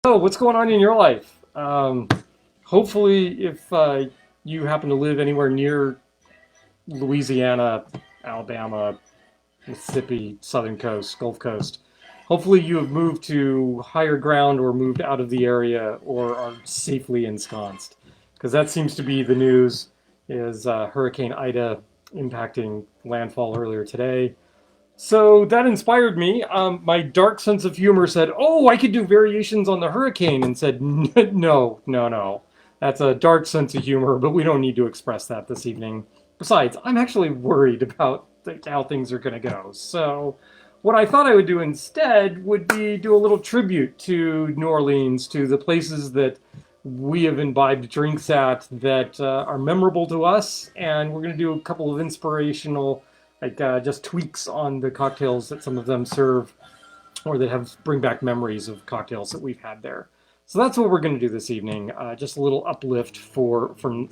Oh, what's going on in your life? Hopefully, if you happen to live anywhere near Louisiana, Alabama, Mississippi, Southern Coast, Gulf Coast, hopefully you have moved to higher ground or moved out of the area or are safely ensconced. Because that seems to be the news, is Hurricane Ida impacting landfall earlier today. So that inspired me. My dark sense of humor said, "Oh, I could do variations on the hurricane," and said, "No, no, no. That's a dark sense of humor, but we don't need to express that this evening. Besides, I'm actually worried about how things are going to go. So, what I thought I would do instead would be do a little tribute to New Orleans, to the places that we have imbibed drinks at that are memorable to us, and we're going to do a couple of inspirational just tweaks on the cocktails that some of them serve or that have bring back memories of cocktails that we've had there. So that's what we're going to do this evening. Just a little uplift from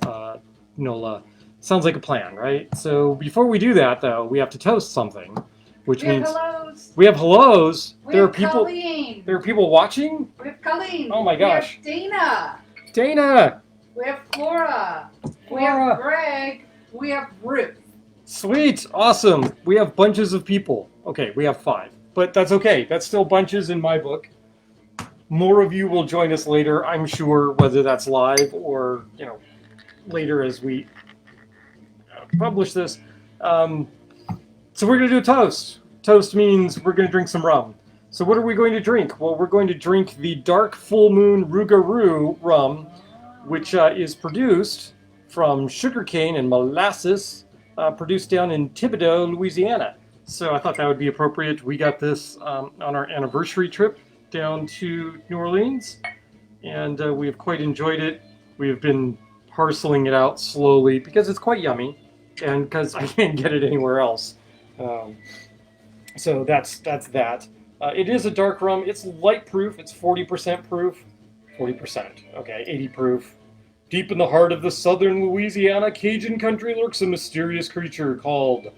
NOLA. Sounds like a plan, right? So before we do that, though, we have to toast something, which We have means hellos. we have hellos. We There are have people. Colleen. There are people watching. We have Colleen. Oh my gosh. We have Dana. Dana, We have Flora. We Flora. have Greg. We have Ruth. Sweet, awesome. We have bunches of people. Okay, we have 5, but that's okay. That's still bunches in my book. More of you will join us later, I'm sure, whether that's live or later as we publish this. So we're going to do a toast. Toast means we're going to drink some rum. So what are we going to drink? Well, we're going to drink the Dark Full Moon Rougarou rum, which is produced from sugarcane and molasses, produced down in Thibodaux, Louisiana. So I thought that would be appropriate. We got this on our anniversary trip down to New Orleans, and we have quite enjoyed it. We have been parceling it out slowly because it's quite yummy, and because I can't get it anywhere else. So that's that. It is a dark rum. It's light proof. It's 40% proof. 40%. Okay, 80 proof. Deep in the heart of the southern Louisiana Cajun country lurks a mysterious creature called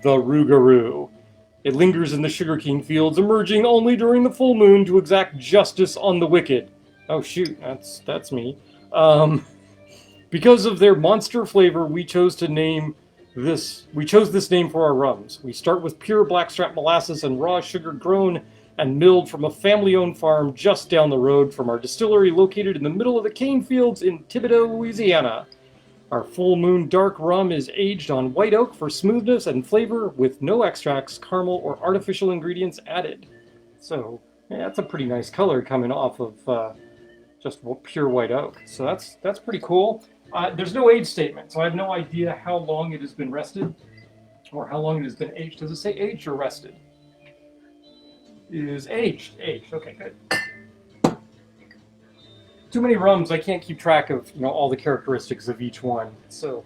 the Rougarou. It lingers in the sugarcane fields, emerging only during the full moon to exact justice on the wicked. Oh shoot, that's me. Because of their monster flavor, we chose this name for our rums. We start with pure blackstrap molasses and raw sugar grown and milled from a family-owned farm just down the road from our distillery located in the middle of the cane fields in Thibodaux, Louisiana. Our full moon dark rum is aged on white oak for smoothness and flavor with no extracts, caramel, or artificial ingredients added. So, yeah, that's a pretty nice color coming off of just pure white oak. So that's pretty cool. There's no age statement, so I have no idea how long it has been rested or how long it has been aged. Does it say aged or rested? It is aged. Aged. Okay, good. Too many rums. I can't keep track of all the characteristics of each one. So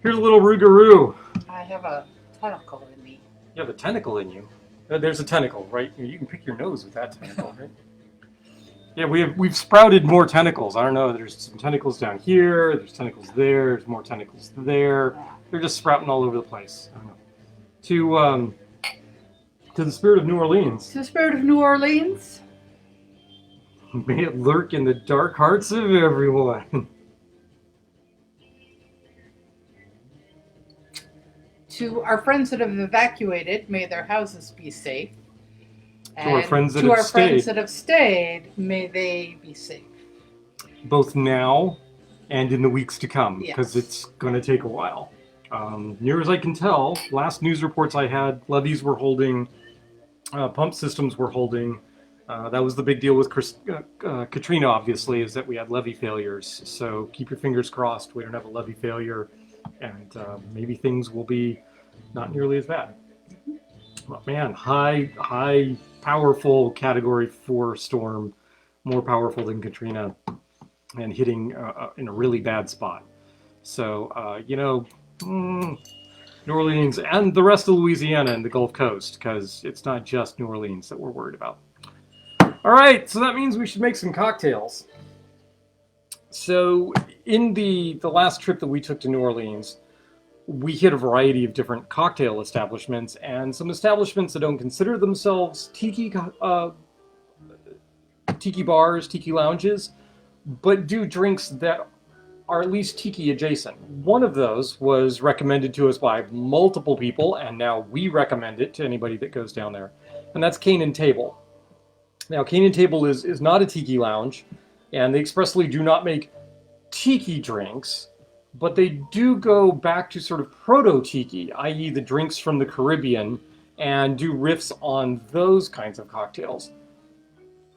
here's a little Rougarou. I have a tentacle in me. You have a tentacle in you. There's a tentacle, right? You can pick your nose with that tentacle, right? Yeah, we've sprouted more tentacles. I don't know. There's some tentacles down here. There's tentacles there. There's more tentacles there. They're just sprouting all over the place. I don't know. To the spirit of New Orleans. To the spirit of New Orleans. May it lurk in the dark hearts of everyone. To our friends that have evacuated, may their houses be safe. To our friends that have stayed, may they be safe. Both now and in the weeks to come, because Yes. it's going to take a while. Near as I can tell, last news reports I had, levees were holding, pump systems were holding. That was the big deal with Katrina, obviously, is that we had levee failures. So keep your fingers crossed we don't have a levee failure, and maybe things will be not nearly as bad. But man, high, powerful Category 4 storm, more powerful than Katrina, and hitting in a really bad spot. So, New Orleans and the rest of Louisiana and the Gulf Coast, because it's not just New Orleans that we're worried about. All right, so that means we should make some cocktails. So in the last trip that we took to New Orleans, we hit a variety of different cocktail establishments, and some establishments that don't consider themselves tiki tiki bars, tiki lounges, but do drinks that are at least tiki adjacent. One of those was recommended to us by multiple people, and now we recommend it to anybody that goes down there, and that's Cane and Table. Now, Cane and Table is not a tiki lounge, and they expressly do not make tiki drinks, but they do go back to sort of proto-tiki, i.e. the drinks from the Caribbean, and do riffs on those kinds of cocktails.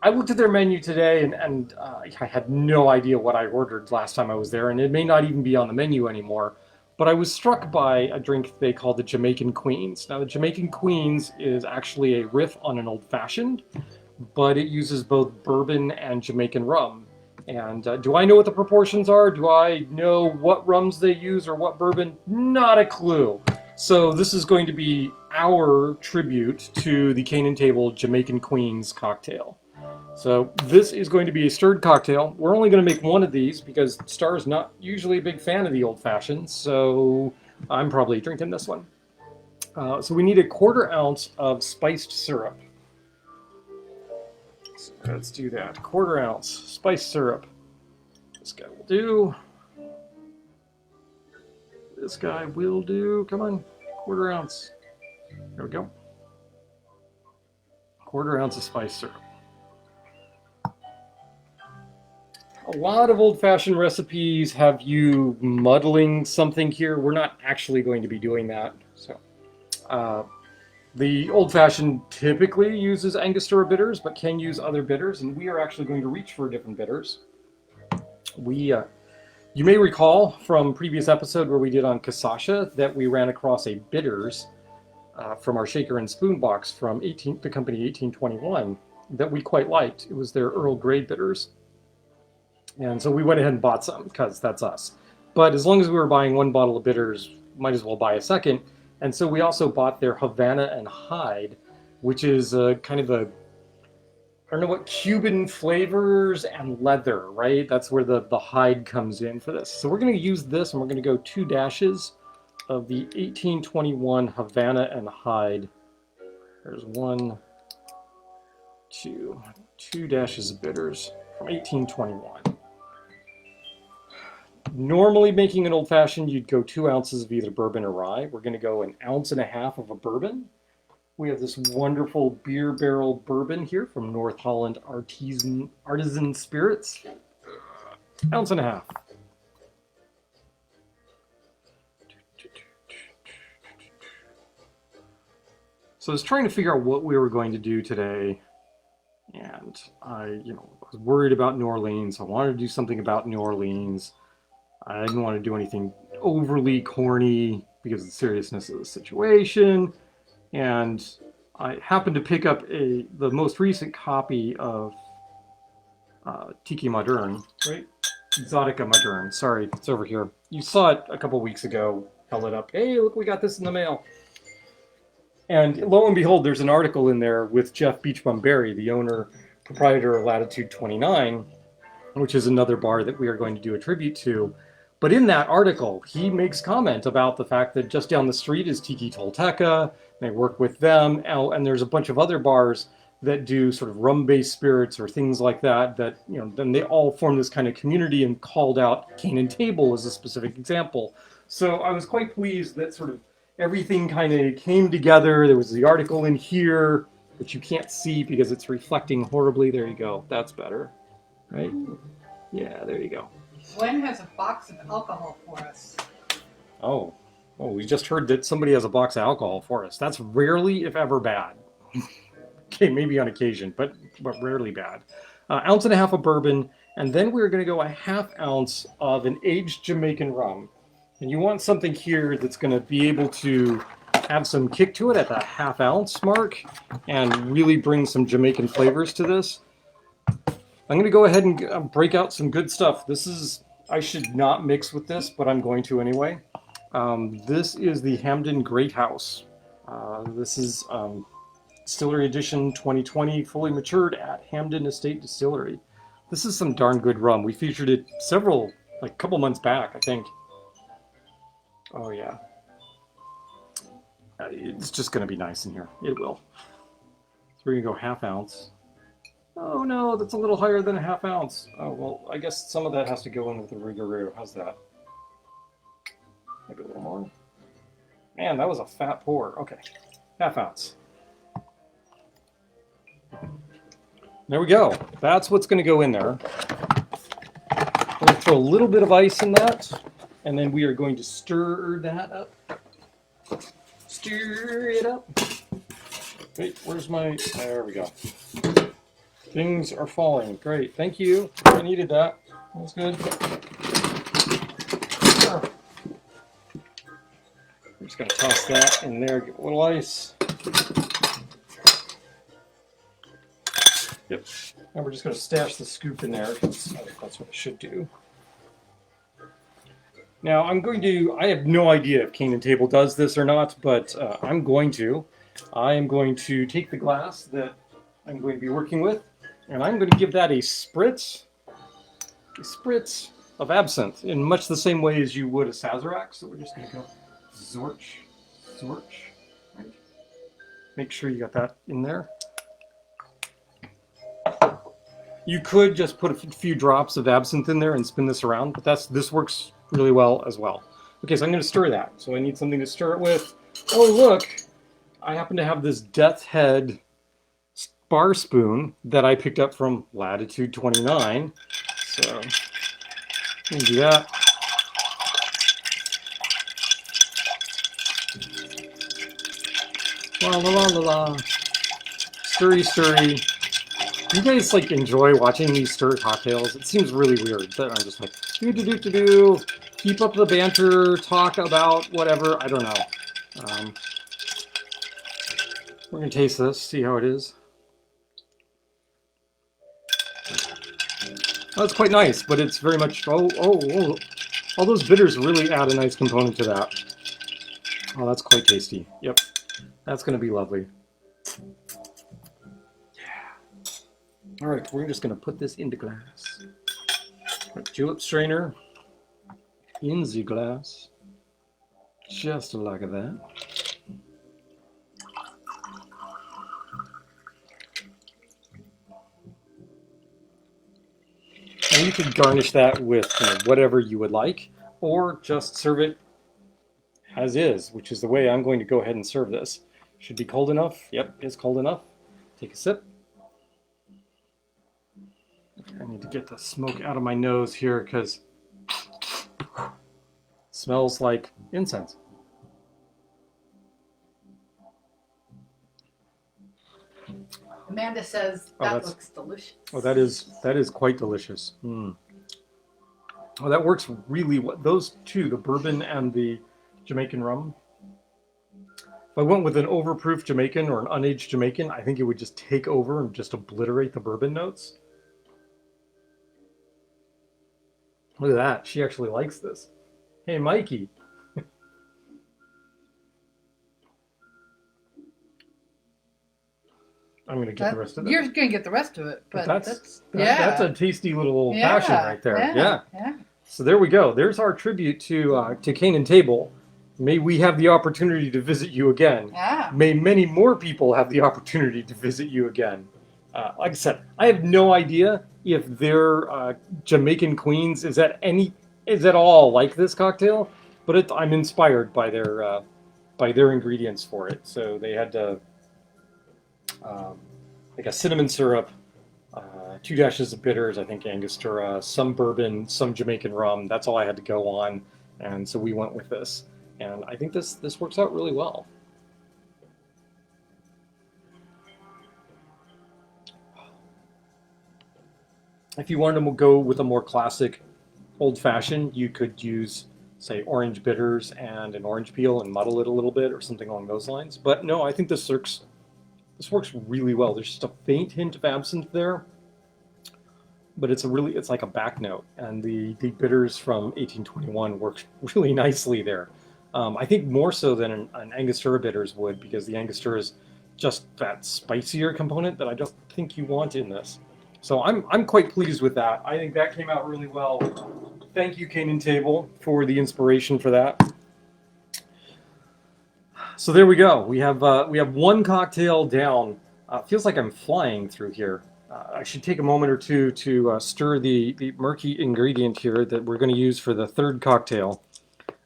I looked at their menu today, and I had no idea what I ordered last time I was there, and it may not even be on the menu anymore, but I was struck by a drink they call the Jamaican Queens. Now, the Jamaican Queens is actually a riff on an old-fashioned, but it uses both bourbon and Jamaican rum. And do I know what the proportions are? Do I know what rums they use or what bourbon? Not a clue. So this is going to be our tribute to the Cane and Table Jamaican Queens cocktail. So this is going to be a stirred cocktail. We're only going to make one of these because Star's not usually a big fan of the old-fashioned, so I'm probably drinking this one. So we need a 1/4 ounce of spiced syrup. So let's do that. 1/4 ounce spiced syrup. This guy will do. This guy will do. Come on, 1/4 ounce. There we go. 1/4 ounce of spiced syrup. A lot of old-fashioned recipes have you muddling something here. We're not actually going to be doing that. So, the old-fashioned typically uses Angostura bitters, but can use other bitters, and we are actually going to reach for different bitters. You may recall from previous episode where we did on Kasasha that we ran across a bitters from our shaker and spoon box from the company 1821 that we quite liked. It was their Earl Grey bitters. And so we went ahead and bought some because that's us. But as long as we were buying one bottle of bitters, might as well buy a second. And so we also bought their Havana and Hide, which is kind of a, I don't know what, Cuban flavors and leather, right? That's where the hide comes in for this. So we're going to use this, and we're going to go 2 dashes of the 1821 Havana and Hide. There's 1, 2 dashes of bitters from 1821. Normally making an old-fashioned, you'd go 2 ounces of either bourbon or rye. We're going to go 1.5 ounces of a bourbon. We have this wonderful beer barrel bourbon here from North Holland Artisan Spirits. 1.5 ounces. So I was trying to figure out what we were going to do today, and I was worried about New Orleans. I wanted to do something about New Orleans. I didn't want to do anything overly corny because of the seriousness of the situation. And I happened to pick up the most recent copy of Tiki Moderne, right? Exotica Moderne. Sorry, it's over here. You saw it a couple weeks ago. Held it up. Hey, look, we got this in the mail. And lo and behold, there's an article in there with Jeff Beachbum Berry, the owner, proprietor of Latitude 29, which is another bar that we are going to do a tribute to. But in that article, he makes comment about the fact that just down the street is Tiki Tolteca. They work with them, and there's a bunch of other bars that do sort of rum-based spirits or things like that, then they all form this kind of community, and called out Cane and Table as a specific example. So I was quite pleased that sort of everything kind of came together. There was the article in here, which you can't see because it's reflecting horribly. There you go. That's better, right? Yeah, there you go. Gwen has a box of alcohol for us. Oh, we just heard that somebody has a box of alcohol for us. That's rarely, if ever, bad. Okay, maybe on occasion, but rarely bad. 1.5 ounces of bourbon, and then we're going to go 1/2 ounce of an aged Jamaican rum. And you want something here that's going to be able to have some kick to it at the 1/2 ounce mark and really bring some Jamaican flavors to this. I'm going to go ahead and break out some good stuff. I should not mix with this, but I'm going to anyway. This is the Hamden Great House. This is Distillery Edition 2020, fully matured at Hamden Estate Distillery. This is some darn good rum. We featured it a couple months back, I think. Oh yeah. It's just going to be nice in here. It will. So we're going to go 1/2 ounce. Oh no, that's a little higher than a ½ ounce. Oh well, I guess some of that has to go in with the Rougarou. How's that? Maybe a little more. Man, that was a fat pour. Okay, ½ ounce. There we go. That's what's going to go in there. We're going to throw a little bit of ice in that, and then we are going to stir that up. Stir it up. Wait, where's my... There we go. Things are falling. Great. Thank you. I needed that. That's good. I'm just going to toss that in there. Get a little ice. Yep. And we're just going to stash the scoop in there because that's what I should do. Now I'm going to, I have no idea if Cane and Table does this or not, but I'm going to. I am going to take the glass that I'm going to be working with, and I'm going to give that a spritz of absinthe in much the same way as you would a Sazerac. So we're just going to go zorch, zorch. Right. Make sure you got that in there. You could just put a few drops of absinthe in there and spin this around, but this works really well as well. Okay, so I'm going to stir that. So I need something to stir it with. Oh, look, I happen to have this Death's Head bar spoon that I picked up from Latitude 29. So I'm going to do that. La la la la la. Stirry, stirry. Do you guys like enjoy watching these stir cocktails? It seems really weird that I'm just like do. Keep up the banter, talk about whatever. I don't know. We're gonna taste this, see how it is. Oh, it's quite nice, but it's very much oh. All those bitters really add a nice component to that. Oh, that's quite tasty. Yep, that's gonna be lovely. All right, we're just going to put this into glass. Julep strainer in the glass, just like that. And you can garnish that with whatever you would like, or just serve it as is, which is the way I'm going to go ahead and serve this. Should be cold enough. Yep, it's cold enough. Take a sip. I need to get the smoke out of my nose here because it smells like incense. Amanda says that looks delicious. Oh, that is quite delicious. Mm. Oh, that works really well. Those two, the bourbon and the Jamaican rum. If I went with an overproof Jamaican or an unaged Jamaican, I think it would just take over and just obliterate the bourbon notes. Look at that. She actually likes this. Hey, Mikey. I'm going to get the rest of it. You're going to get the rest of it. But that's a tasty little old-fashioned right there. Yeah. So there we go. There's our tribute to Cane and Table. May we have the opportunity to visit you again. Yeah. May many more people have the opportunity to visit you again. Like I said, I have no idea if their Jamaican Queens is at all like this cocktail, but I'm inspired by their ingredients for it. So they had like a cinnamon syrup, 2 dashes of bitters, I think Angostura, some bourbon, some Jamaican rum. That's all I had to go on, and so we went with this. And I think this works out really well. If you wanted to go with a more classic old-fashioned, you could use, say, orange bitters and an orange peel and muddle it a little bit or something along those lines. But no, I think this works really well. There's just a faint hint of absinthe there, but it's like a back note. And the bitters from 1821 works really nicely there. I think more so than an Angostura bitters would, because the Angostura is just that spicier component that I don't think you want in this. So I'm quite pleased with that. I think that came out really well. Thank you, Cane and Table, for the inspiration for that. So there we go. We have one cocktail down. Feels like I'm flying through here. I should take a moment or two to stir the murky ingredient here that we're going to use for the third cocktail.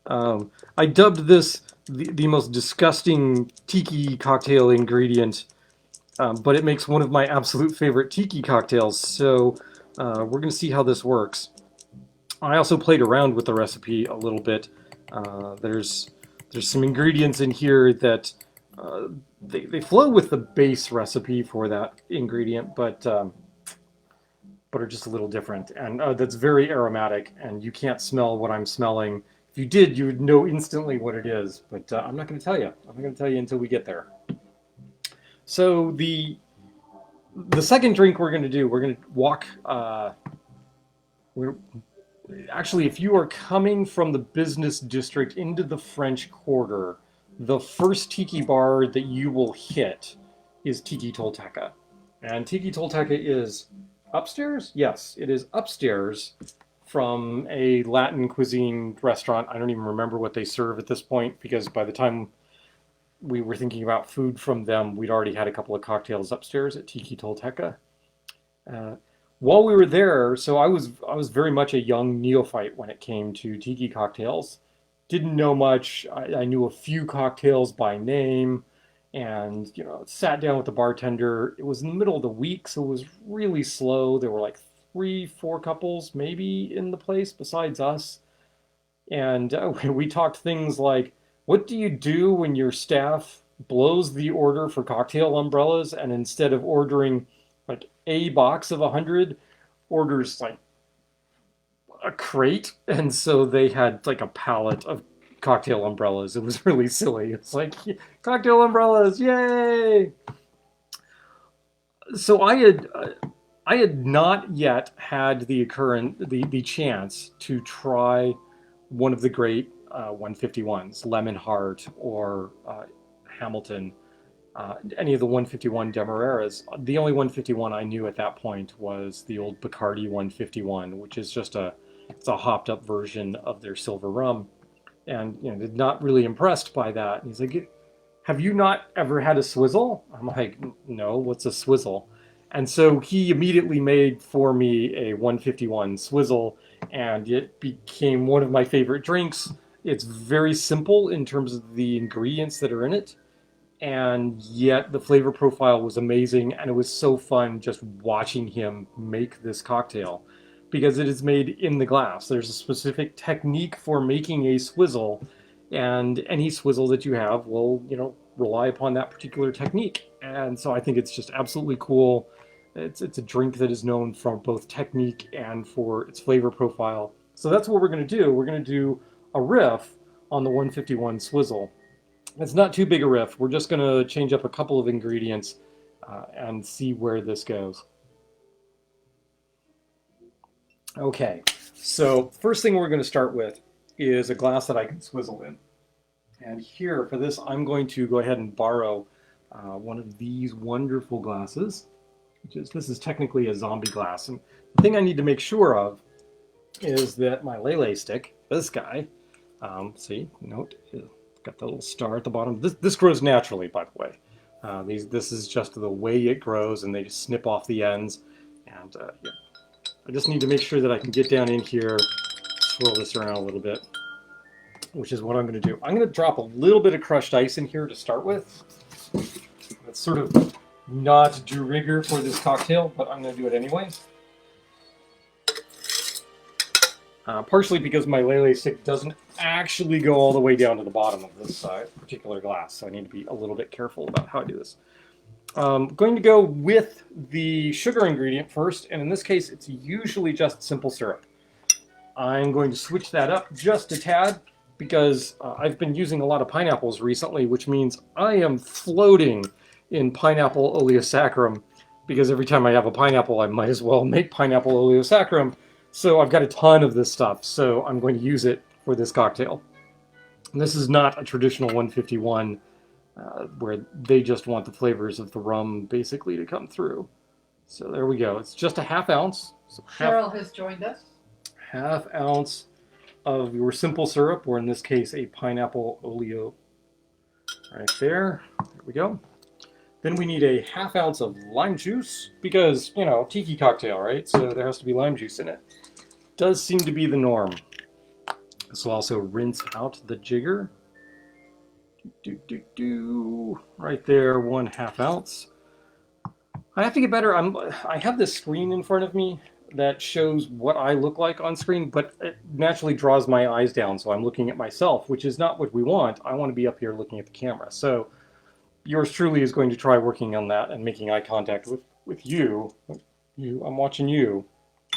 I dubbed this the most disgusting tiki cocktail ingredient, but it makes one of my absolute favorite tiki cocktails, so we're going to see how this works. I also played around with the recipe a little bit. There's some ingredients in here that they flow with the base recipe for that ingredient, but are just a little different. And that's very aromatic, and you can't smell what I'm smelling. If you did, you would know instantly what it is, but I'm not going to tell you. I'm not going to tell you until we get there. So the second drink we're going to do, we're going to walk. Actually, if you are coming from the business district into the French Quarter, the first tiki bar that you will hit is Tiki Tolteca. And Tiki Tolteca is upstairs? Yes, it is upstairs from a Latin cuisine restaurant. I don't even remember what they serve at this point, because by the time we were thinking about food from them, we'd already had a couple of cocktails upstairs at Tiki Tolteca. While we were there, so I was very much a young neophyte when it came to tiki cocktails. Didn't know much. I knew a few cocktails by name, and sat down with the bartender. It was in the middle of the week, so it was really slow. There were like 3, 4 couples maybe in the place besides us, and we talked things like, what do you do when your staff blows the order for cocktail umbrellas, and instead of ordering like a box of 100, orders like a crate? And so they had like a pallet of cocktail umbrellas. It was really silly. It's like, cocktail umbrellas, yay! So I had not yet had the chance to try one of the great 151s, Lemon Heart or Hamilton, any of the 151 Demerara's. The only 151 I knew at that point was the old Bacardi 151, which is just it's a hopped up version of their silver rum. And not really impressed by that. And he's like, have you not ever had a Swizzle? I'm like, no, what's a Swizzle? And so he immediately made for me a 151 Swizzle, and it became one of my favorite drinks. It's very simple in terms of the ingredients that are in it, and yet the flavor profile was amazing, and it was so fun just watching him make this cocktail, because it is made in the glass. There's a specific technique for making a swizzle, and any swizzle that you have will, rely upon that particular technique. And so I think it's just absolutely cool. It's a drink that is known for both technique and for its flavor profile. So that's what we're going to do. We're going to do a riff on the 151 Swizzle. It's not too big a riff. We're just going to change up a couple of ingredients and see where this goes. Okay, so first thing we're going to start with is a glass that I can swizzle in. And here, for this, I'm going to go ahead and borrow one of these wonderful glasses. This is technically a zombie glass. And the thing I need to make sure of is that my lele stick, this guy, see, note, got the little star at the bottom. This grows naturally, by the way. This is just the way it grows, and they just snip off the ends. And yeah. I just need to make sure that I can get down in here, swirl this around a little bit, which is what I'm going to do. I'm going to drop a little bit of crushed ice in here to start with. That's sort of not de rigueur for this cocktail, but I'm going to do it anyway. Partially because my lele stick doesn't actually go all the way down to the bottom of this particular glass, so I need to be a little bit careful about how I do this. I'm going to go with the sugar ingredient first, and in this case, it's usually just simple syrup. I'm going to switch that up just a tad because I've been using a lot of pineapples recently, which means I am floating in pineapple oleosaccharum, because every time I have a pineapple, I might as well make pineapple oleosaccharum. So I've got a ton of this stuff, so I'm going to use it for this cocktail. And this is not a traditional 151 where they just want the flavors of the rum basically to come through. So there we go. It's just a half ounce. So Cheryl has joined us. Half ounce of your simple syrup, or in this case, a pineapple oleo. Right there. There we go. Then we need a half ounce of lime juice because, you know, tiki cocktail, right? So there has to be lime juice in it. Does seem to be the norm. This will also rinse out the jigger. Right there, 1/2 ounce. I have to get better. I have this screen in front of me that shows what I look like on screen, but it naturally draws my eyes down, so I'm looking at myself, which is not what we want. I want to be up here looking at the camera. So yours truly is going to try working on that and making eye contact with you. I'm watching you.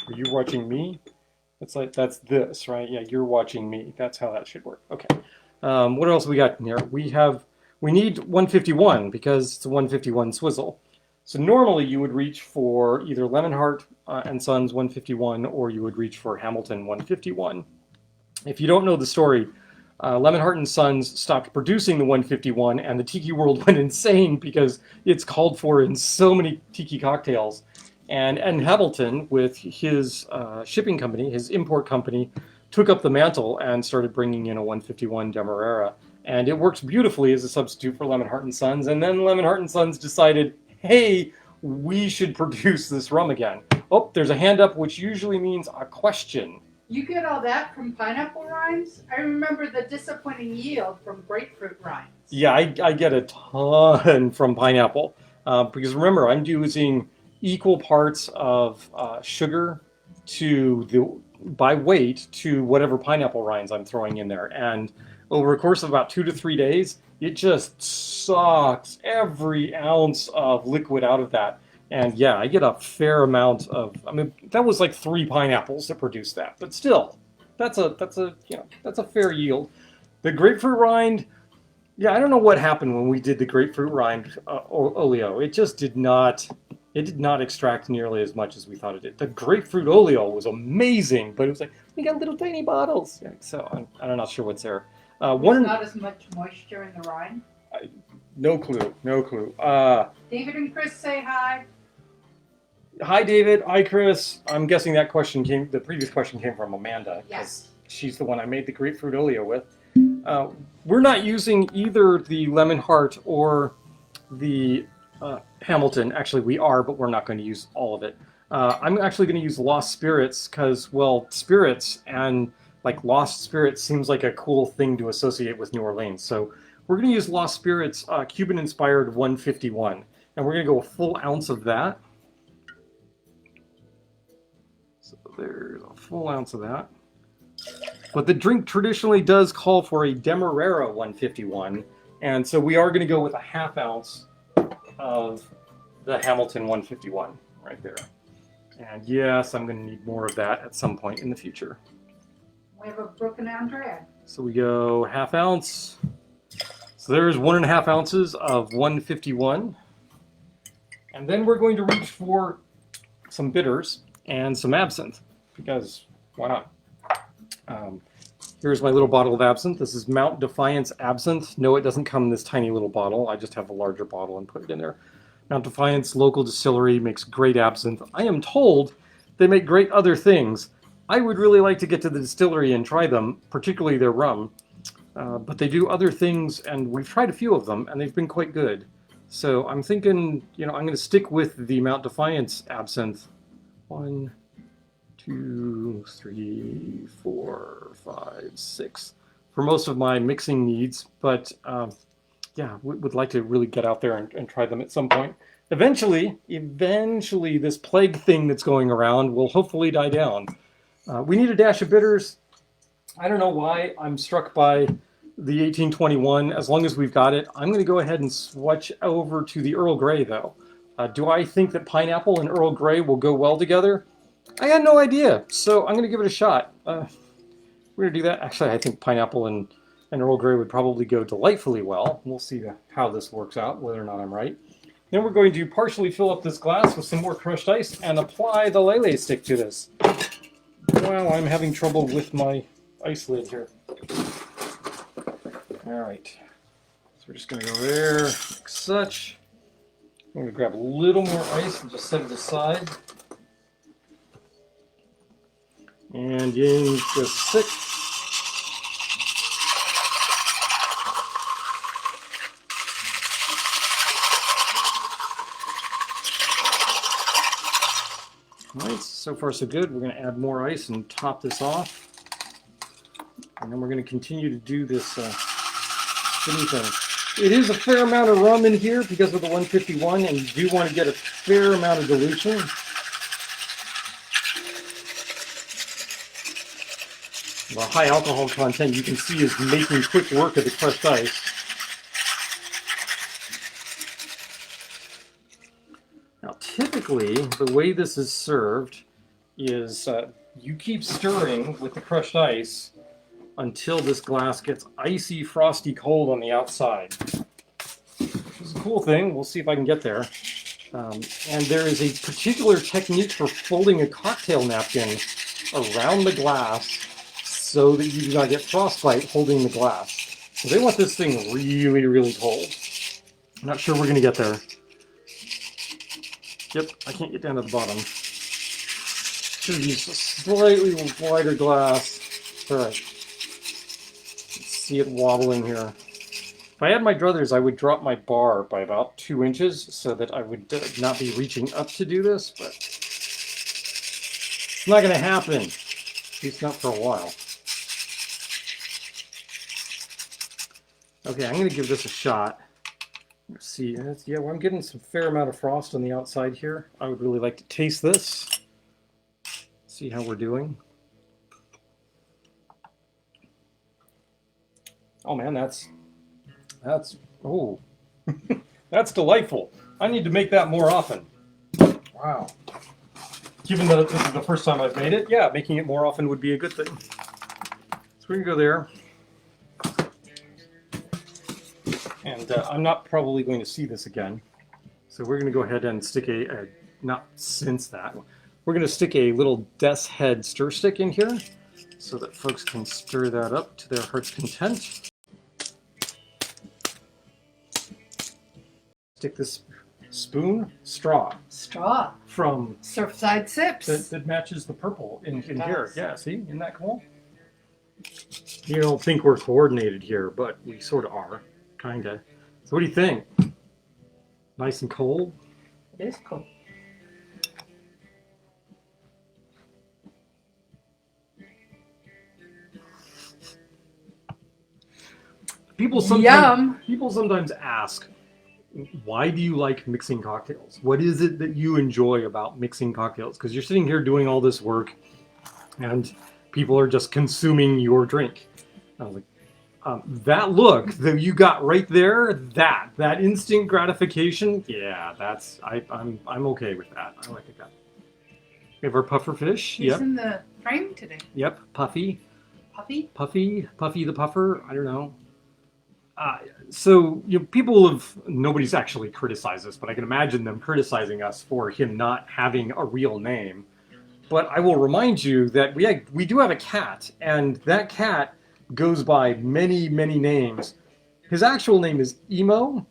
Are you watching me? That's this, right? Yeah, you're watching me. That's how that should work. Okay. What else we got in here? We need 151 because it's a 151 Swizzle. So normally you would reach for either Lemonheart and Sons 151 or you would reach for Hamilton 151. If you don't know the story, Lemonheart and Sons stopped producing the 151 and the tiki world went insane because it's called for in so many tiki cocktails. And Hamilton, with his shipping company, his import company, took up the mantle and started bringing in a 151 Demerara. And it works beautifully as a substitute for Lemonheart and Sons. And then Lemonheart and Sons decided, hey, we should produce this rum again. Oh, there's a hand up, which usually means a question. You get all that from pineapple rinds? I remember the disappointing yield from grapefruit rinds. Yeah, I get a ton from pineapple. Because remember, I'm using equal parts of sugar by weight to whatever pineapple rinds I'm throwing in there. And over a course of about 2 to 3 days, it just sucks every ounce of liquid out of that. And yeah, I get a fair amount of. I mean, that was like 3 pineapples that produced that, but still, that's a fair yield. The grapefruit rind, yeah, I don't know what happened when we did the grapefruit rind oleo. It just did not. It did not extract nearly as much as we thought it did. The grapefruit oleo was amazing, but it was like we got little tiny bottles. Yeah, so I'm not sure what's there. There's not as much moisture in the rind. No clue. No clue. David and Chris say hi. Hi, David. Hi, Chris. I'm guessing that question the previous question came from Amanda. Yes. She's the one I made the grapefruit oleo with. We're not using either the Lemonheart or the Hamilton. Actually, we are, but we're not going to use all of it. I'm actually going to use Lost Spirits because, well, spirits and like Lost Spirits seems like a cool thing to associate with New Orleans. So we're going to use Lost Spirits Cuban-inspired 151. And we're going to go a full ounce of that. So there's a full ounce of that. But the drink traditionally does call for a Demerara 151. And so we are going to go with a half ounce of the Hamilton 151 right there. And yes, I'm going to need more of that at some point in the future. We have a Brooke and Andrea. So we go half ounce. So there's 1.5 ounces of 151. And then we're going to reach for some bitters and some absinthe because why not? Here's my little bottle of absinthe. This is Mount Defiance absinthe. No, it doesn't come in this tiny little bottle. I just have a larger bottle and put it in there. Mount Defiance local distillery makes great absinthe. I am told they make great other things. I would really like to get to the distillery and try them, particularly their rum. But they do other things, and we've tried a few of them, and they've been quite good. So I'm thinking, I'm going to stick with the Mount Defiance absinthe. 1, 2, 3, 4, 5, 6 for most of my mixing needs. But yeah, would like to really get out there and try them at some point. Eventually, this plague thing that's going around will hopefully die down. We need a dash of bitters. I don't know why I'm struck by the 1821. As long as we've got it, I'm going to go ahead and switch over to the Earl Grey, though. Do I think that pineapple and Earl Grey will go well together? I got no idea, so I'm going to give it a shot. We're going to do that. Actually, I think pineapple and Earl Grey would probably go delightfully well. We'll see how this works out, whether or not I'm right. Then we're going to partially fill up this glass with some more crushed ice and apply the lele stick to this. Wow, I'm having trouble with my ice lid here. All right, so we're just going to go there, like such. I'm going to grab a little more ice and just set it aside. And in just 6. All right, so far so good. We're going to add more ice and top this off. And then we're going to continue to do this spinning thing. It is a fair amount of rum in here because of the 151, and you do want to get a fair amount of dilution. The high alcohol content you can see is making quick work of the crushed ice. Now, typically, the way this is served is you keep stirring with the crushed ice until this glass gets icy, frosty cold on the outside. This is a cool thing. We'll see if I can get there. And there is a particular technique for folding a cocktail napkin around the glass so that you do not get frostbite holding the glass. So they want this thing really, really cold. I'm not sure we're going to get there. Yep, I can't get down to the bottom. Should use a slightly wider glass. All right. Let's see it wobbling here. If I had my druthers, I would drop my bar by about 2 inches so that I would not be reaching up to do this, but it's not going to happen. At least not for a while. Okay, I'm going to give this a shot. Let's see. Yeah, well, I'm getting some fair amount of frost on the outside here. I would really like to taste this. See how we're doing. Oh man, that's oh, that's delightful. I need to make that more often. Wow. Given that this is the first time I've made it, yeah, making it more often would be a good thing. So we can go there. And I'm not probably going to see this again. So we're going to go ahead and stick not since that, we're going to stick a little death's head stir stick in here so that folks can stir that up to their heart's content. Stick this straw from Surfside Sips. that matches the purple in here. Yeah, see, isn't that cool? You don't think we're coordinated here, but we sort of are. Kinda. So what do you think? Nice and cold? It is cool. People sometimes ask, why do you like mixing cocktails? What is it that you enjoy about mixing cocktails? Because you're sitting here doing all this work and people are just consuming your drink. I was like, that look that you got right there, that instant gratification, yeah, I'm okay with that. I like that. We have our puffer fish. He's in the frame today. Yep, Puffy. Puffy The puffer. I don't know. So nobody's actually criticized us, but I can imagine them criticizing us for him not having a real name. But I will remind you that we do have a cat, and that cat goes by many, many names. His actual name is Emo.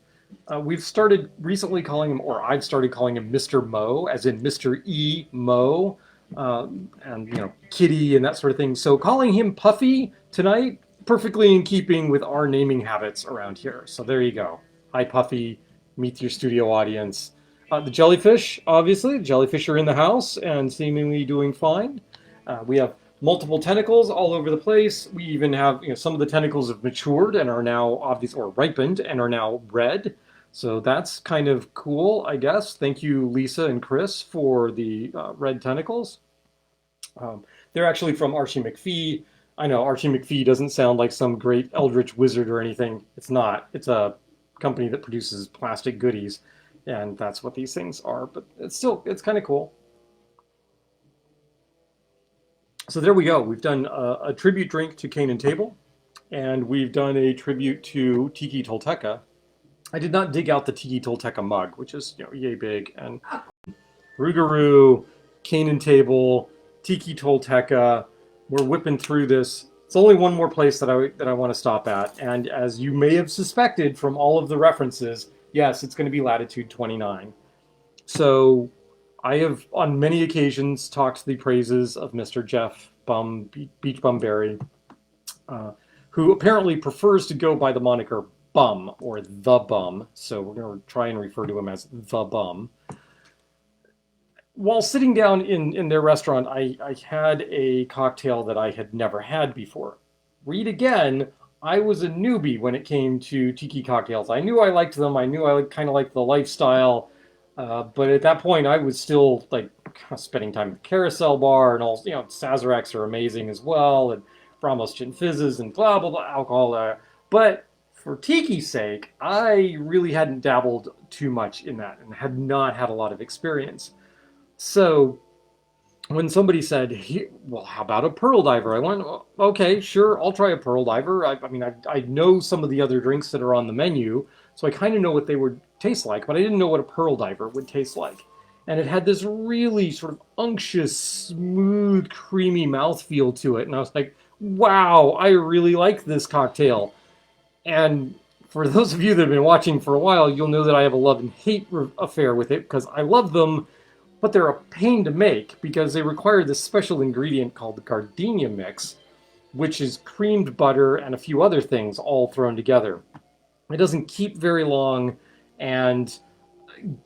We've started recently calling him, or I've started calling him Mr. Mo, as in Mr. E. Mo, and Kitty and that sort of thing. So calling him Puffy tonight, perfectly in keeping with our naming habits around here. So there you go. Hi, Puffy. Meet your studio audience. The jellyfish, obviously. The jellyfish are in the house and seemingly doing fine. We have multiple tentacles all over the place. We even have, some of the tentacles have matured and are now obvious or ripened and are now red. So that's kind of cool, I guess. Thank you, Lisa and Chris, for the red tentacles. They're actually from Archie McPhee. I know Archie McPhee doesn't sound like some great eldritch wizard or anything. It's not. It's a company that produces plastic goodies, and that's what these things are. But it's kind of cool. So there we go. We've done a tribute drink to Cane and Table, and we've done a tribute to Tiki Tolteca. I did not dig out the Tiki Tolteca mug, which is yay big, and Rougarou, Cane and Table, Tiki Tolteca. We're whipping through this. It's only one more place that I want to stop at, and as you may have suspected from all of the references, yes, it's going to be Latitude 29. So I have, on many occasions, talked the praises of Mr. Jeff Beach Bum Berry, who apparently prefers to go by the moniker Bum, or The Bum, so we're going to try and refer to him as The Bum. while sitting down in their restaurant, I had a cocktail that I had never had before. Read again, I was a newbie when it came to tiki cocktails. I knew I liked them. I knew I kind of liked the lifestyle, but at that point, I was still like kind of spending time at the Carousel Bar and all. Sazeracs are amazing as well, and Brahmos Gin Fizzes and blah blah blah alcohol. But for tiki's sake, I really hadn't dabbled too much in that and had not had a lot of experience. So when somebody said, well, how about a pearl diver? I went, "Well, okay, sure, I'll try a pearl diver. I mean, I know some of the other drinks that are on the menu, so I kind of know what they would taste like, but I didn't know what a pearl diver would taste like. And it had this really sort of unctuous, smooth, creamy mouthfeel to it. And I was like, wow, I really like this cocktail. And for those of you that have been watching for a while, you'll know that I have a love and hate affair with it because I love them, but they're a pain to make because they require this special ingredient called the gardenia mix, which is creamed butter and a few other things all thrown together. It doesn't keep very long, and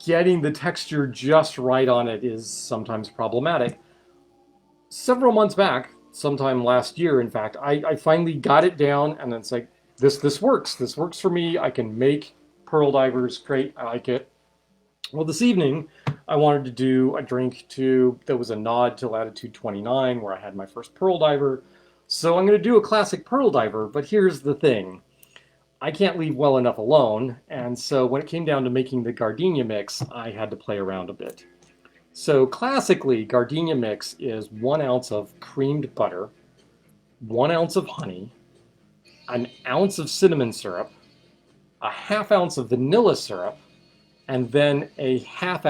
getting the texture just right on it is sometimes problematic. Several months back, sometime last year, in fact, I finally got it down, and it's like, this works. This works for me. I can make pearl divers. Great. I like it. Well, this evening, I wanted to do a drink that was a nod to Latitude 29, where I had my first pearl diver. So I'm going to do a classic pearl diver, but here's the thing. I can't leave well enough alone, and so when it came down to making the gardenia mix, I had to play around a bit. So classically, gardenia mix is 1 ounce of creamed butter, 1 ounce of honey, an ounce of cinnamon syrup, a half ounce of vanilla syrup, and then a half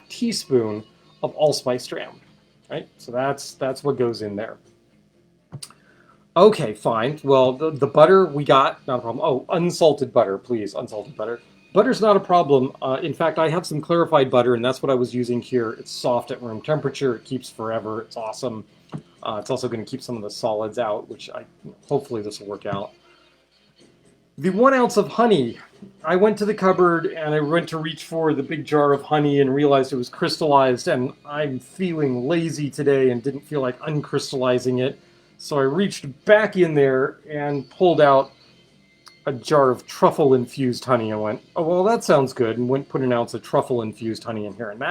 teaspoon of allspice dram. Right? So that's what goes in there. Okay, fine. Well, the butter we got, not a problem. Oh, unsalted butter, please, unsalted butter. Butter's not a problem. In fact, I have some clarified butter, and that's what I was using here. It's soft at room temperature. It keeps forever. It's awesome. It's also going to keep some of the solids out, which hopefully this will work out. The 1 ounce of honey, I went to the cupboard and I went to reach for the big jar of honey and realized it was crystallized, and I'm feeling lazy today and didn't feel like uncrystallizing it. So I reached back in there and pulled out a jar of truffle-infused honey and went, oh, well, that sounds good, and went put an ounce of truffle-infused honey in here. And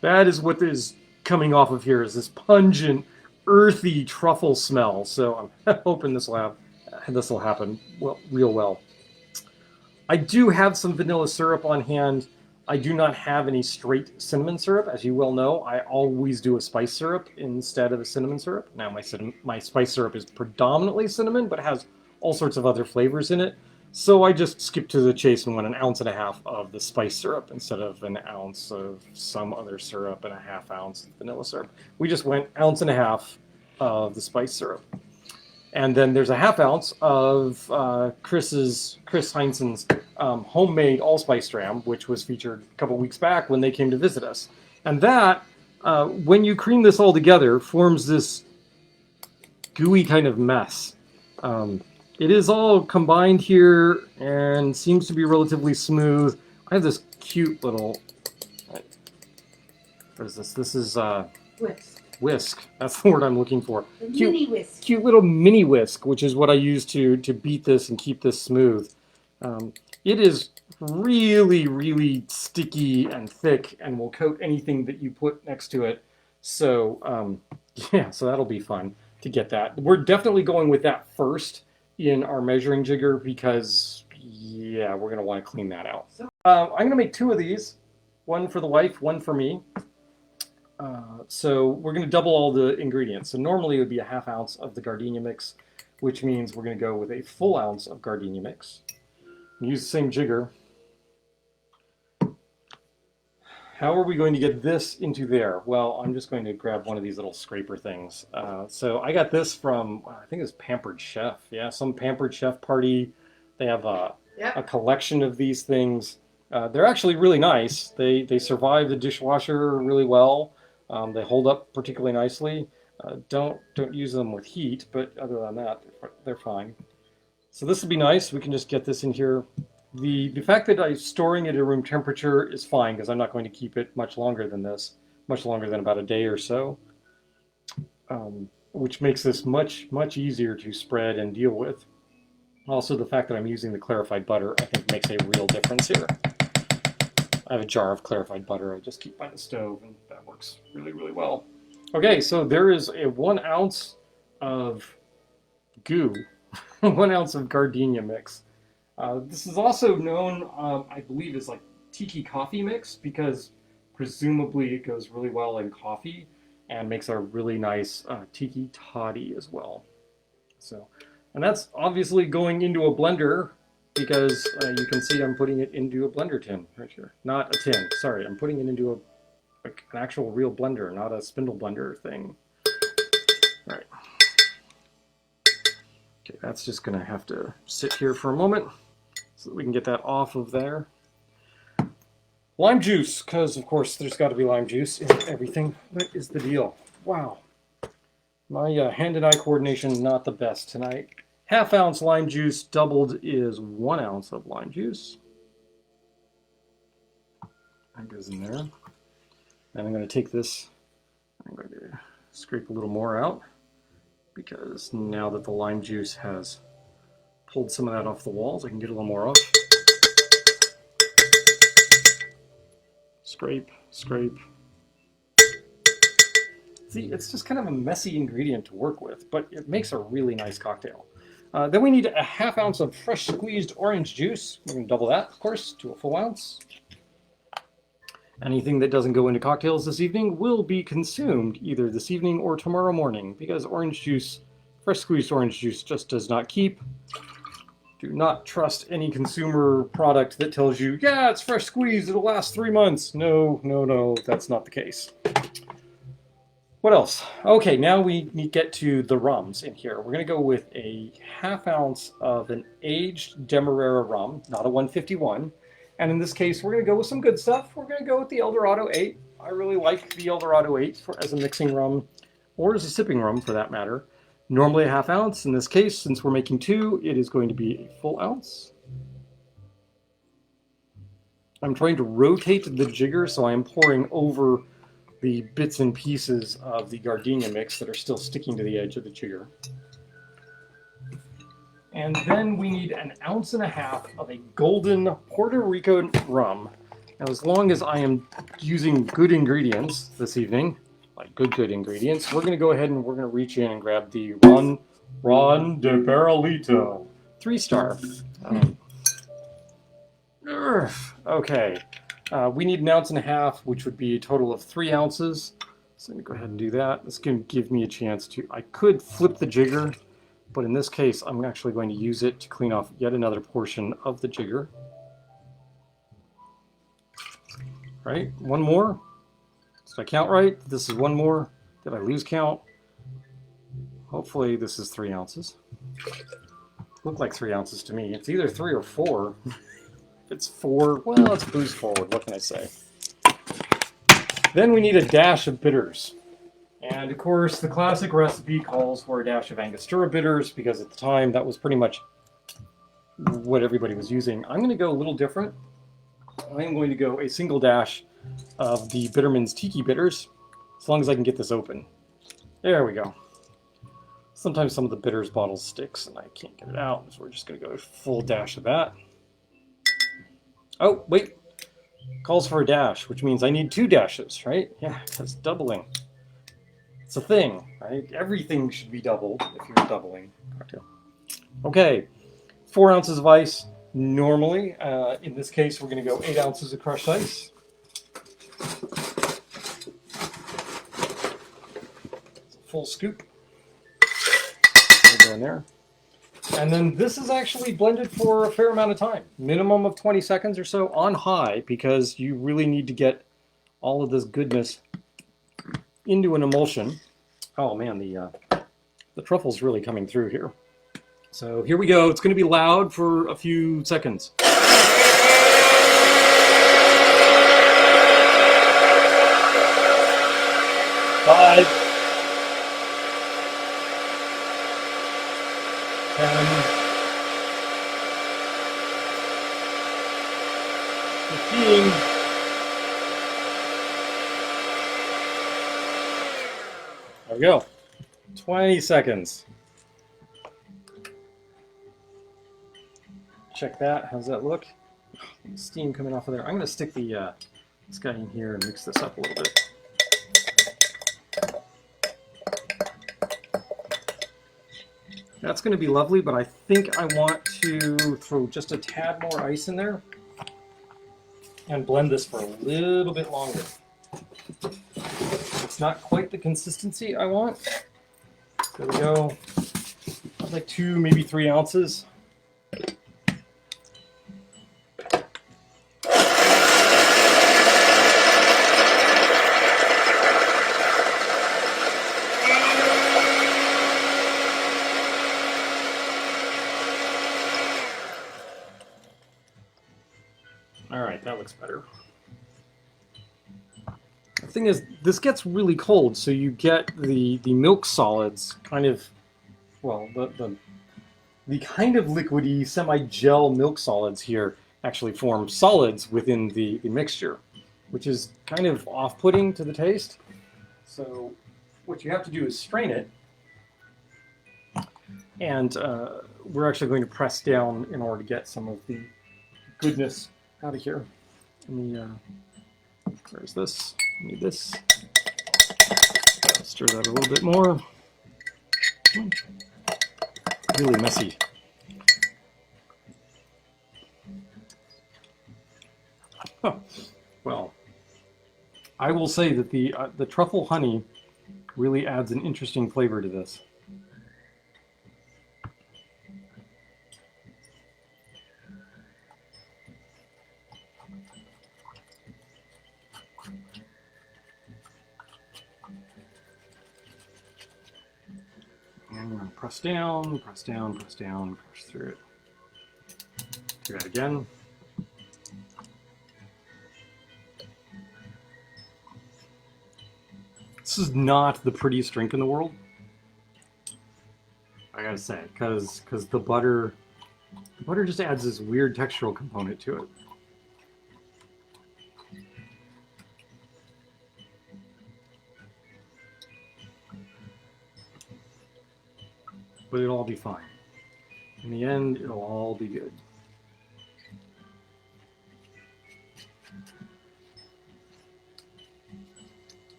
that is what is coming off of here, is this pungent, earthy truffle smell. So I'm hoping this will happen real well. I do have some vanilla syrup on hand. I do not have any straight cinnamon syrup. As you well know, I always do a spice syrup instead of a cinnamon syrup. Now, my spice syrup is predominantly cinnamon, but has all sorts of other flavors in it. So I just skipped to the chase and went 1.5 ounces of the spice syrup instead of 1 ounce of some other syrup and a half ounce of vanilla syrup. We just went 1.5 ounces of the spice syrup. And then there's a half ounce of Chris Heinzen's homemade allspice dram, which was featured a couple weeks back when they came to visit us. And that, when you cream this all together, forms this gooey kind of mess. It is all combined here and seems to be relatively smooth. I have this cute little... What is this? This is... Whisk. That's the word I'm looking for. Mini whisk. Cute little mini whisk, which is what I use to beat this and keep this smooth. It is really, really sticky and thick and will coat anything that you put next to it. So, yeah, so that'll be fun to get that. We're definitely going with that first in our measuring jigger because, yeah, we're going to want to clean that out. I'm going to make 2 of these. One for the wife, one for me. So we're going to double all the ingredients. So normally it would be a half ounce of the gardenia mix, which means we're going to go with a full ounce of gardenia mix. Use the same jigger. How are we going to get this into there? Well, I'm just going to grab one of these little scraper things. So I got this from, I think it's Pampered Chef. Yeah, some Pampered Chef party. They have a collection of these things. They're actually really nice. They survive the dishwasher really well. They hold up particularly nicely. Don't use them with heat, but other than that, they're fine. So this would be nice. We can just get this in here The fact that I'm storing it at room temperature is fine because I'm not going to keep it much longer than this, much longer than about a day or so, which makes this much easier to spread and deal with. Also, the fact that I'm using the clarified butter, I think, makes a real difference here. I have a jar of clarified butter I just keep by the stove, and that works really well. Okay, so there is a 1 ounce of goo, 1 ounce of gardenia mix. This is also known, I believe, as like tiki coffee mix because presumably it goes really well in coffee and makes a really nice tiki toddy as well. So, and that's obviously going into a blender because you can see I'm putting it into a blender tin right here. Not a tin, sorry, I'm putting it into an actual real blender, not a spindle blender thing. All right. Okay, that's just gonna have to sit here for a moment so that we can get that off of there. Lime juice, because of course there's got to be lime juice in everything. What is the deal? Wow. My hand and eye coordination not the best tonight. 1/2 ounce lime juice doubled is 1 ounce of lime juice. That goes in there. And I'm going to take this, I'm going to scrape a little more out because now that the lime juice has pulled some of that off the walls, I can get a little more off. Scrape, scrape. See, it's just kind of a messy ingredient to work with, but it makes a really nice cocktail. Then we need a 1/2 ounce of fresh squeezed orange juice. We're going to double that, of course, to a full ounce. Anything that doesn't go into cocktails this evening will be consumed either this evening or tomorrow morning because orange juice, fresh squeezed orange juice, just does not keep. Do not trust any consumer product that tells you, yeah, it's fresh squeezed, it'll last 3 months. No, that's not the case. What else? Okay, now we get to the rums in here. We're going to go with a 1/2 ounce of an aged Demerara rum, not a 151. And in this case, we're going to go with some good stuff. We're going to go with the Eldorado 8. I really like the Eldorado 8 as a mixing rum, or as a sipping rum for that matter. Normally a 1/2 ounce. In this case, since we're making 2, it is going to be a full ounce. I'm trying to rotate the jigger, so I am pouring over the bits and pieces of the gardenia mix that are still sticking to the edge of the jigger. And then we need 1.5 ounces of a golden Puerto Rico rum. Now, as long as I am using good ingredients this evening, like good ingredients, we're going to go ahead and we're going to reach in and grab the Ron de Barrilito 3-star. Okay. We need 1.5 ounces, which would be a total of 3 ounces. So I'm going to go ahead and do that. This can give me a chance to, I could flip the jigger, but in this case, I'm actually going to use it to clean off yet another portion of the jigger. Right, 1 more. Did I count right? This is 1 more. Did I lose count? Hopefully this is 3 ounces. Look like 3 ounces to me. It's either 3 or 4. If it's 4, well, let's booze forward. What can I say? Then we need a dash of bitters. And of course, the classic recipe calls for a dash of Angostura bitters because at the time that was pretty much what everybody was using. I'm going to go a little different. I'm going to go a single dash of the Bitterman's Tiki bitters, as long as I can get this open. There we go. Sometimes some of the bitters bottle sticks and I can't get it out, so we're just going to go a full dash of that. Oh, wait. Calls for a dash, which means I need 2 dashes, right? Yeah, that's doubling. It's a thing, right? Everything should be doubled if you're doubling cocktail. Okay, 4 ounces of ice. Normally, in this case, we're going to go 8 ounces of crushed ice. It's a full scoop. We'll go in there. And then this is actually blended for a fair amount of time, minimum of 20 seconds or so on high, because you really need to get all of this goodness into an emulsion. Oh man, the truffle's really coming through here. So here we go. It's going to be loud for a few seconds. 5, 10, 15. There we go. 20 seconds. Check that. How's that look? Steam coming off of there. I'm going to stick the this guy in here and mix this up a little bit. That's going to be lovely, but I think I want to throw just a tad more ice in there and blend this for a little bit longer. It's not quite the consistency I want. There we go. I'd like 2, maybe 3 ounces. All right, that looks better. The thing is, this gets really cold, so you get the milk solids kind of, well, the kind of liquidy, semi-gel milk solids here actually form solids within the mixture, which is kind of off-putting to the taste. So what you have to do is strain it, and we're actually going to press down in order to get some of the goodness out of here. Let me, where's this? I need this. Stir that a little bit more. Really messy. Huh. Well, I will say that the truffle honey really adds an interesting flavor to this. And we're going to press down, press down, press down, push through it. Do that again. This is not the prettiest drink in the world, I gotta say, because the butter just adds this weird textural component to it. But it'll all be fine. In the end, it'll all be good.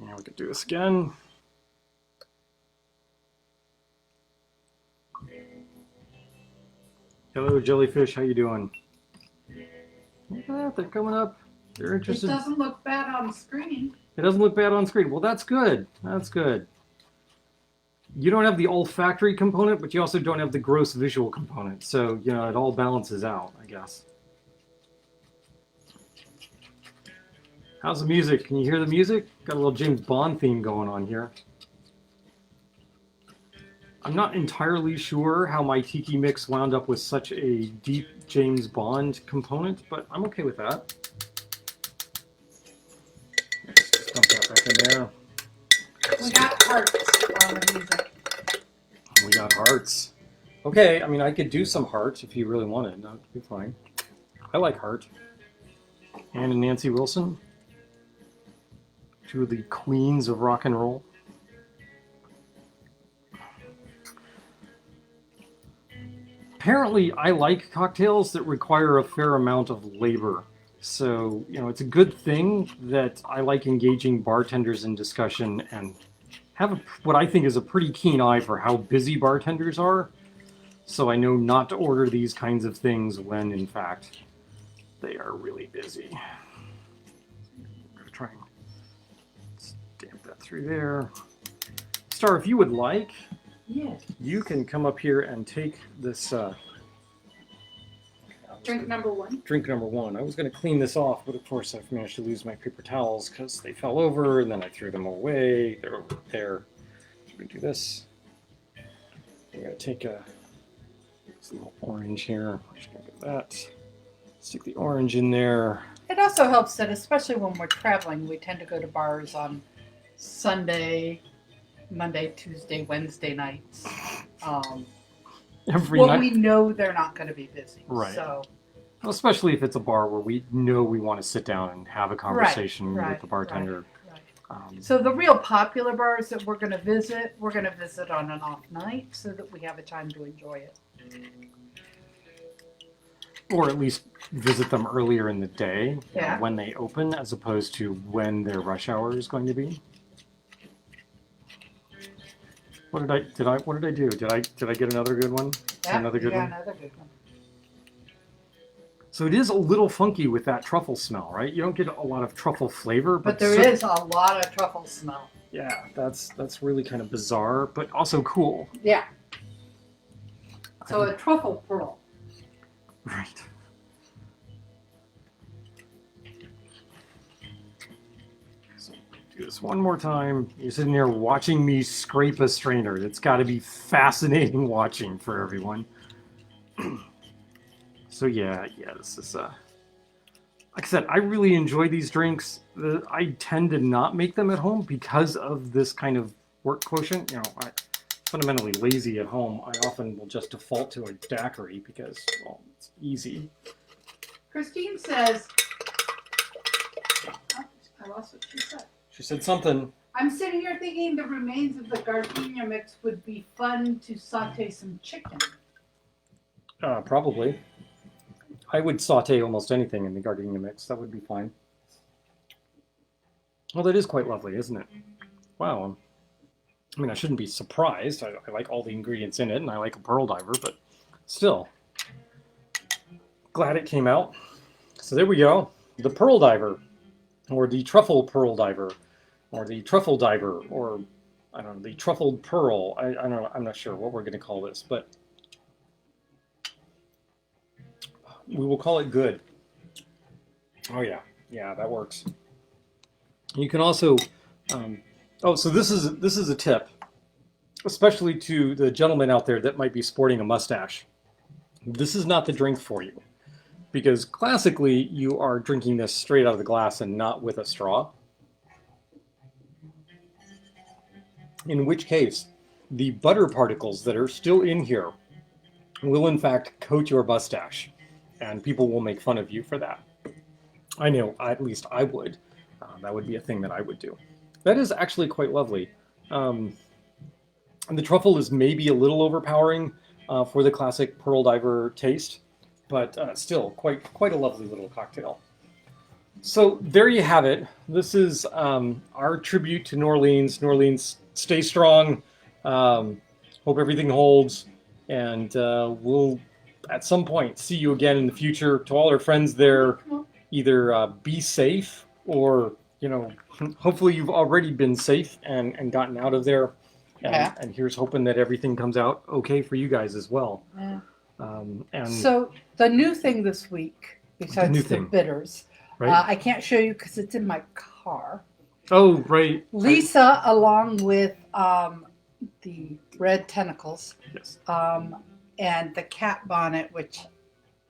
Now we can do this again. Hello, jellyfish. How you doing? Yeah, they're coming up. They're interested. It doesn't look bad on screen. It doesn't look bad on screen. Well, that's good. That's good. You don't have the olfactory component, but you also don't have the gross visual component. So, you know, it all balances out, I guess. How's the music? Can you hear the music? Got a little James Bond theme going on here. I'm not entirely sure how my tiki mix wound up with such a deep James Bond component, but I'm okay with that. Let's just dump that back in there. We got hearts on the music. We got hearts. Okay, I mean, I could do some heart if you really wanted. That would be fine. I like heart. Ann and Nancy Wilson. 2 of the queens of rock and roll. Apparently, I like cocktails that require a fair amount of labor. So, you know, it's a good thing that I like engaging bartenders in discussion and have what I think is a pretty keen eye for how busy bartenders are. So I know not to order these kinds of things when, in fact, they are really busy. I'm going to try and stamp that through there. Star, if you would like, Yes. you can come up here and take this Drink number 1. drink number 1. I was going to clean this off, but of course I've managed to lose my paper towels because they fell over and then I threw them away. They're over there. So we do this. I'm going to take this little orange here. I'm just going to get that. Stick the orange in there. It also helps that, especially when we're traveling, we tend to go to bars on Sunday, Monday, Tuesday, Wednesday nights. every Well, night. we know they're not going to be busy. Right. So. Especially if it's a bar where we know we want to sit down and have a conversation with the bartender. Right. So the real popular bars that we're going to visit on an off night so that we have a time to enjoy it. Or at least visit them earlier in the day, Yeah. when they open, as opposed to when their rush hour is going to be. What did I do? Did I get another good one? Yeah, Another good one? another good one. So it is a little funky with that truffle smell, right? You don't get a lot of truffle flavor, But there is a lot of truffle smell. Yeah, that's really kind of bizarre, but also cool. Yeah. So a truffle pearl. Right. So do this one more time. You're sitting there watching me scrape a strainer. It's got to be fascinating watching for everyone. So yeah, this is like I said, I really enjoy these drinks. I tend to not make them at home because of this kind of work quotient. You know, I'm fundamentally lazy at home. I often will just default to a daiquiri because, well, it's easy. Christine says, oh, I lost what she said. She said something. I'm sitting here thinking the remains of the gardenia mix would be fun to saute some chicken. Probably. I would saute almost anything in the gardenia mix. That would be fine. Well, that is quite lovely, isn't it? Wow. I mean, I shouldn't be surprised. I like all the ingredients in it, and I like a pearl diver, but still. Glad it came out. So there we go. The pearl diver, or the truffle pearl diver, or the truffle diver, or, I don't know, the truffled pearl. I don't know. I'm not sure what we're going to call this, but we will call it good. Oh yeah, that works. You can also, so this is a tip, especially to the gentlemen out there that might be sporting a mustache. This is not the drink for you, because classically you are drinking this straight out of the glass and not with a straw. In which case, the butter particles that are still in here will in fact coat your mustache. And people will make fun of you for that. I know, at least I would. That would be a thing that I would do. That is actually quite lovely. And the truffle is maybe a little overpowering for the classic pearl diver taste, but still quite a lovely little cocktail. So there you have it. This is our tribute to New Orleans. New Orleans, stay strong. Hope everything holds, and we'll at some point see you again in the future. To all our friends there, either be safe, or hopefully you've already been safe and gotten out of there, and here's hoping that everything comes out okay for you guys as well. And so the new thing this week, besides the bitters, right? I can't show you because it's in my car. Oh, right. Lisa, along with the red tentacles, yes, and the cat bonnet, which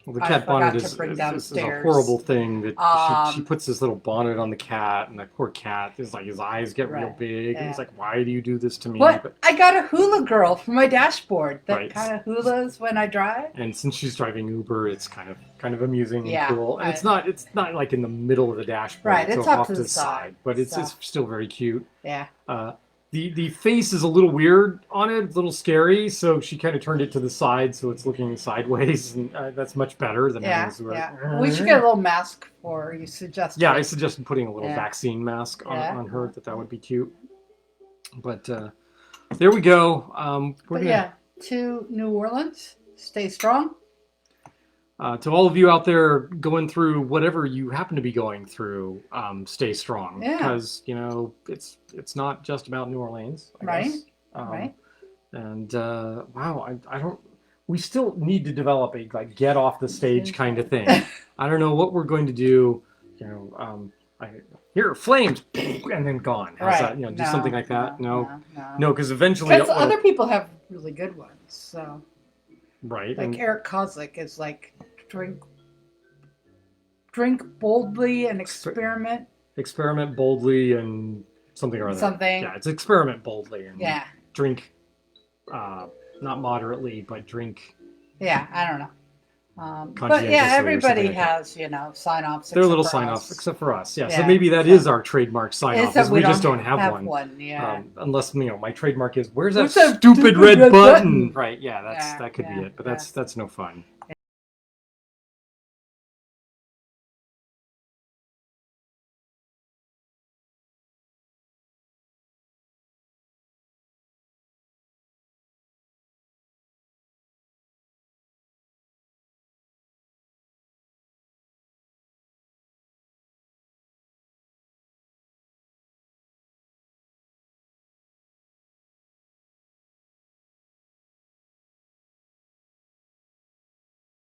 the cat bonnet is a horrible thing. That she puts this little bonnet on the cat, and the poor cat is like, his eyes get real big. And he's like, "Why do you do this to me?" But I got a hula girl for my dashboard that kind of hulas when I drive. And since she's driving Uber, it's kind of amusing and cool. And it's not like in the middle of the dashboard. Right, it's off to the side, but it's still very cute. Yeah. The face is a little weird on it, a little scary, so she kind of turned it to the side so it's looking sideways, and that's much better than having this. Yeah. We should get a little mask for you. Suggested. Yeah, I suggested putting a little vaccine mask on her. That would be cute. But there we go. To New Orleans, stay strong. To all of you out there going through whatever you happen to be going through, stay strong, because it's not just about New Orleans, I guess. Right. And wow, I don't. We still need to develop a get off the stage kind of thing. I don't know what we're going to do. Here flames and then gone. How's that? Do something like that. No, because eventually. Because other people have really good ones. So. Right. Like Eric Kozlik is like, drink boldly and experiment. Experiment boldly and something or other. Something. Yeah, it's experiment boldly and drink not moderately, but drink. Yeah, I don't know. But Conscientiously yeah, or everybody something like that. has, sign-offs. They're except little for sign-offs, us. except for us. Yeah, so Yeah, maybe that so- is our trademark sign-off, Except is we just don't have one. Yeah. Unless my trademark is, where's that Where's that stupid red button? button? Right? Yeah, that could be Yeah, it. But that's no fun.